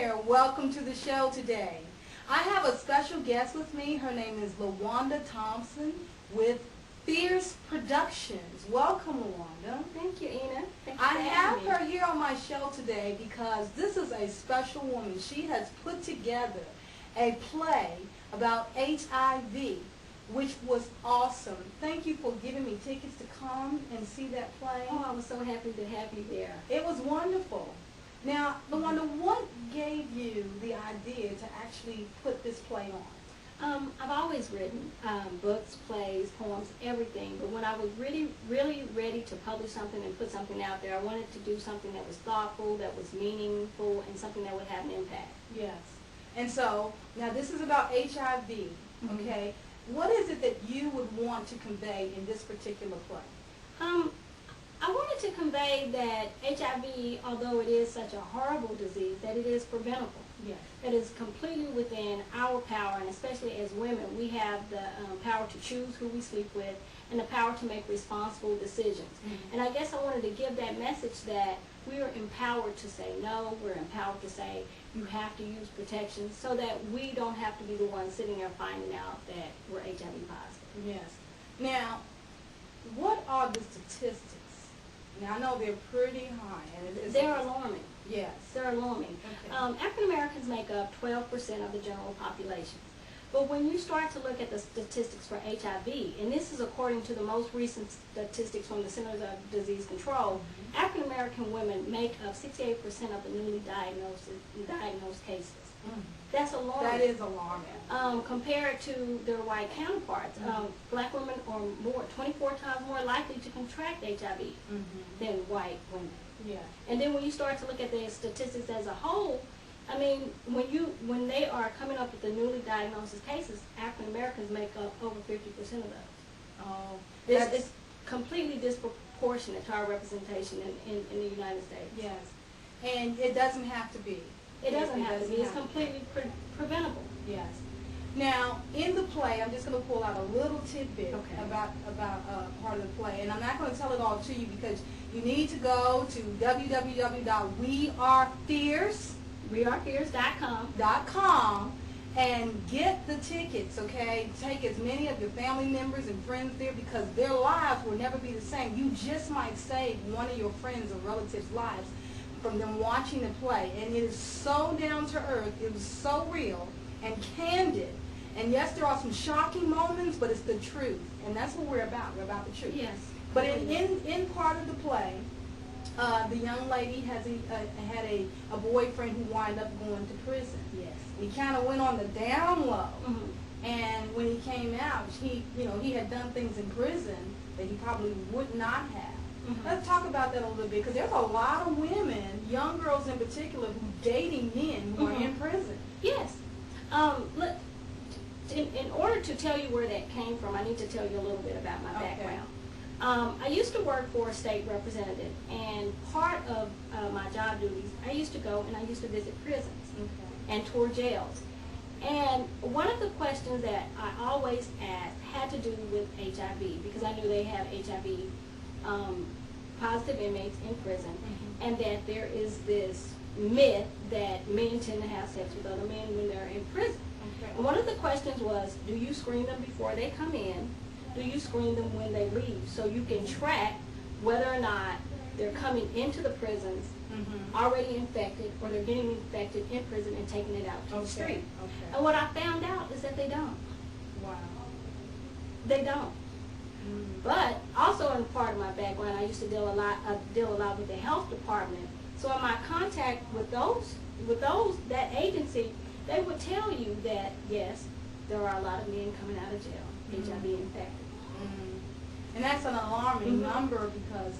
there. Welcome to the show today. I have a special guest with me. Her name is LaWanda Thomas with Fierce Productions. Welcome, LaWanda. Thank you, Ina. Thank you I for have having me. her here on my show today because this is a special woman. She has put together a play about HIV, which was awesome. Thank you for giving me tickets to come and see that play. Oh, I was so happy to have you there. It was wonderful. Now, LaWanda, what gave you the idea to actually put this play on? I've always written books, plays, poems, everything. But when I was really ready to publish something and put something out there, I wanted to do something that was thoughtful, that was meaningful, and something that would have an impact. Yes. And so, now this is about HIV, okay? What is it that you would want to convey in this particular play? I wanted to convey that HIV, although it is such a horrible disease, that it is preventable. Yes. That is completely within our power, and especially as women, we have the power to choose who we sleep with and the power to make responsible decisions. And I guess I wanted to give that message that we are empowered to say no, we're empowered to say you have to use protection so that we don't have to be the ones sitting there finding out that we're HIV positive. Yes. Now, what are the statistics? Now, I know they're pretty high. They're alarming. Yes. They're alarming. Okay. African Americans make up 12% of the general population. But when you start to look at the statistics for HIV, and this is according to the most recent statistics from the Centers of Disease Control, African American women make up 68% of the newly diagnosed cases. That's alarming. That is alarming. Compared to their white counterparts, black women are 24 times more likely to contract HIV than white women. Yeah. And then when you start to look at the statistics as a whole, I mean, when they are coming up with the newly diagnosed cases, African Americans make up over 50% of those. Oh, It's completely disproportionate to our representation in the United States. yes. And it doesn't have to be. It doesn't have to be. It's completely preventable. Yes. Now, in the play, I'm just going to pull out a little tidbit about part of the play, and I'm not going to tell it all to you because you need to go to wearefierce.com and get the tickets, okay? Take as many of your family members and friends there because their lives will never be the same. You just might save one of your friends or relatives' lives from them watching the play, and it is so down to earth, it was so real and candid. And yes, there are some shocking moments, but it's the truth, and that's what we're about. We're about the truth. Yes. But in part of the play, the young lady had a boyfriend who wound up going to prison. Yes. He kind of went on the down low, and when he came out, he had done things in prison that he probably would not have. Let's talk about that a little bit, because there's a lot of women, young girls in particular, who dating men who are in prison. Yes. Look, in order to tell you where that came from, I need to tell you a little bit about my background. I used to work for a state representative, and part of my job duties, I used to go and I used to visit prisons and tour jails. And one of the questions that I always asked had to do with HIV, because I knew they have HIV positive inmates in prison, and that there is this myth that men tend to have sex with other men when they're in prison. And one of the questions was, do you screen them before they come in? Do you screen them when they leave? So you can track whether or not they're coming into the prisons already infected, or they're getting infected in prison and taking it out to the street. And what I found out is that they don't. Wow. They don't. But also in part of my background, I used to deal a lot with the health department. So in my contact with that agency, they would tell you that yes, there are a lot of men coming out of jail, HIV infected. And that's an alarming number because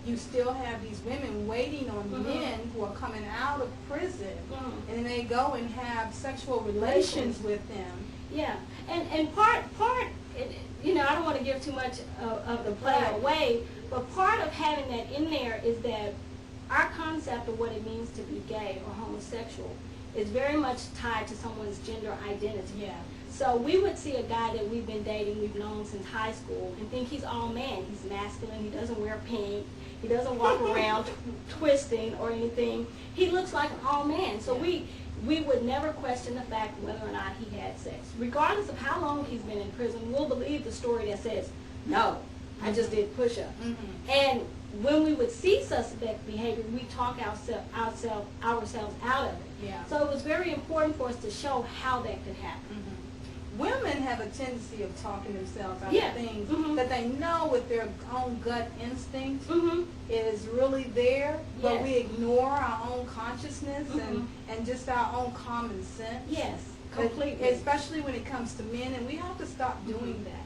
you still have these women waiting on men who are coming out of prison, and then they go and have sexual relations with them. Yeah, and part I don't want to give too much of the play away, but part of having that in there is that our concept of what it means to be gay or homosexual is very much tied to someone's gender identity. Yeah. So we would see a guy that we've been dating, we've known since high school, and think he's all man. He's masculine, he doesn't wear pink, he doesn't walk around twisting or anything. He looks like an all man. So we would never question the fact whether or not he had sex. Regardless of how long he's been in prison, we'll believe the story that says, no, I just did push-ups. Mm-hmm. And when we would see suspect behavior, we talk ourselves out of it. Yeah. So it was very important for us to show how that could happen. Mm-hmm. Women have a tendency of talking themselves out Yeah. of things Mhm. that they know with their own gut instinct Mm-hmm. is really there, but Yes. we ignore our own consciousness Mhm. and just our own common sense. Yes, But completely. especially when it comes to men, and we have to stop doing that.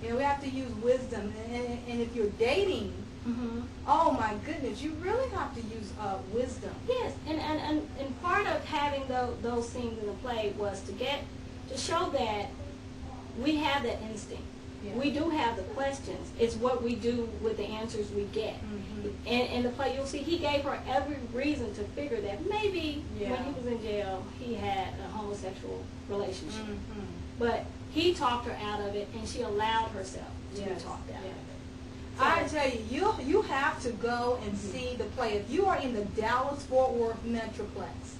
You know, we have to use wisdom, and if you're dating, Mm-hmm. oh my goodness, you really have to use wisdom. Yes, and part of having those scenes in the play was to show that we have that instinct. Yeah. We do have the questions. It's what we do with the answers we get. Mhm. And in the play, you'll see he gave her every reason to figure that maybe Yeah. when he was in jail, he had a homosexual relationship. Mhm. But he talked her out of it, and she allowed herself to be Yes, talked out yes. of it. I tell you, you have to go and see the play. If you are in the Dallas-Fort Worth Metroplex,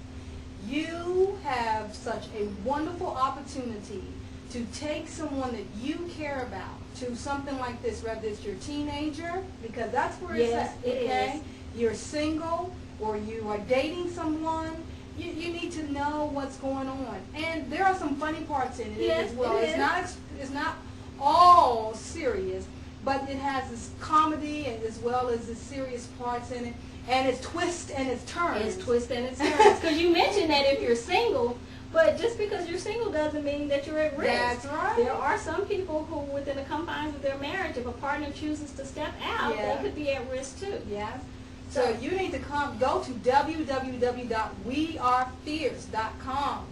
you have such a wonderful opportunity to take someone that you care about to something like this, whether it's your teenager, because that's where it's Yes, at, it okay? is. You're single or you are dating someone, you need to know what's going on. And there are some funny parts in it Yes, as well. it is. It's not all serious, but it has this comedy and as well as the serious parts in it, and it's twists and it's turns. It's twist and it's turns. Because you mentioned that if you're single, but just because you're single doesn't mean that you're at risk. That's right. There are some people who, within the confines of their marriage, if a partner chooses to step out, Yeah. they could be at risk too. Yes. So you need to go to www.wearefierce.com.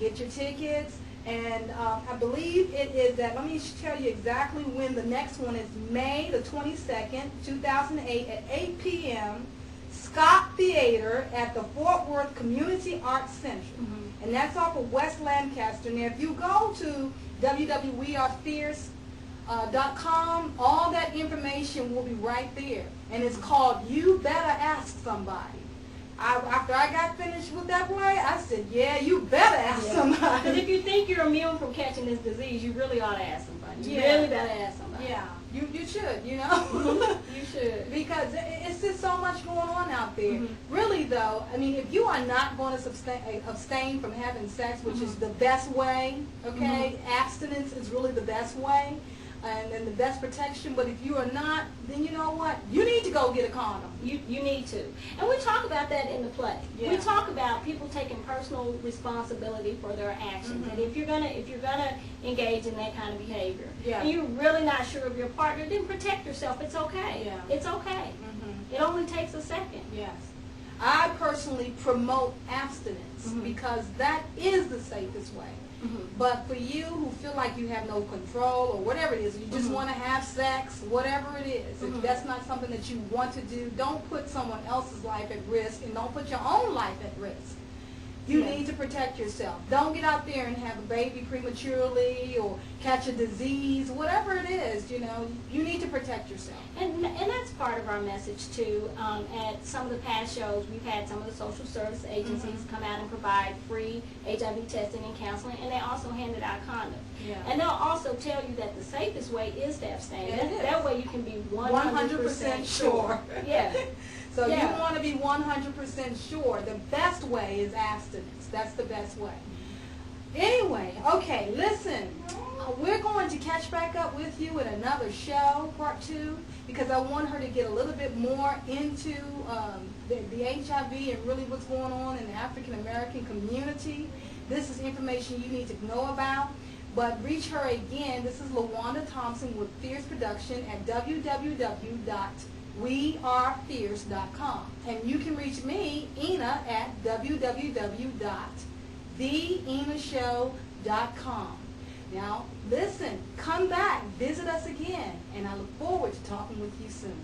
Get your tickets, and I believe it is that, let me tell you exactly when the next one is, May the 22nd, 2008 at 8 p.m., Scott Theater at the Ft. Worth Community Arts Center. Mhm. And that's off of West Lancaster. Now, if you go to www.wearefierce.com, all that information will be right there. And it's called You Better Ask Somebody. After I got finished with that play, I said, yeah, you better ask Because somebody. if you think you're immune from catching this disease, you really ought to ask somebody. You Yeah. really better ask somebody. Yeah, you should, you know. You should. Because it's just so much going on out there. Mhm. Really, though, I mean, if you are not going to abstain from having sex, which is the best way, okay, abstinence is really the best way and the best protection. But if you are not, then you know what? You need to go get a condom. You need to. And we talk about that in the play. Yeah. We talk about people taking personal responsibility for their actions. Mhm. And if you're gonna engage in that kind of behavior, Yeah. and you're really not sure of your partner, then protect yourself. It's okay. Yeah. It's okay. Mm-hmm. It only takes a second. Yes. I personally promote abstinence Mhm. because that is the safest way. Mhm. But for you who feel like you have no control or whatever it is, you just Mhm. want to have sex, whatever it is, Mhm. if that's not something that you want to do, don't put someone else's life at risk and don't put your own life at risk. You Yeah. need to protect yourself. Don't get out there and have a baby prematurely or catch a disease, whatever it is, you know, you need to protect yourself. And that's part of our message too. At some of the past shows, we've had some of the social service agencies come out and provide free HIV testing and counseling, and they also handed out condoms. Yeah. And they'll also tell you that the safest way is to abstain. Yeah, it is. That way you can be 100% sure. Yeah. So Yeah. you want to be 100% sure. The best way is abstinence. That's the best way. Anyway, okay, listen. We're going to catch back up with you in another show, part 2, because I want her to get a little bit more into the HIV and really what's going on in the African American community. This is information you need to know about. But reach her again. This is LaWanda Thomas with Fierce Production at www.wearefierce.com. And you can reach me, Ina, at www.theinashow.com. Now, listen, come back, visit us again, and I look forward to talking with you soon.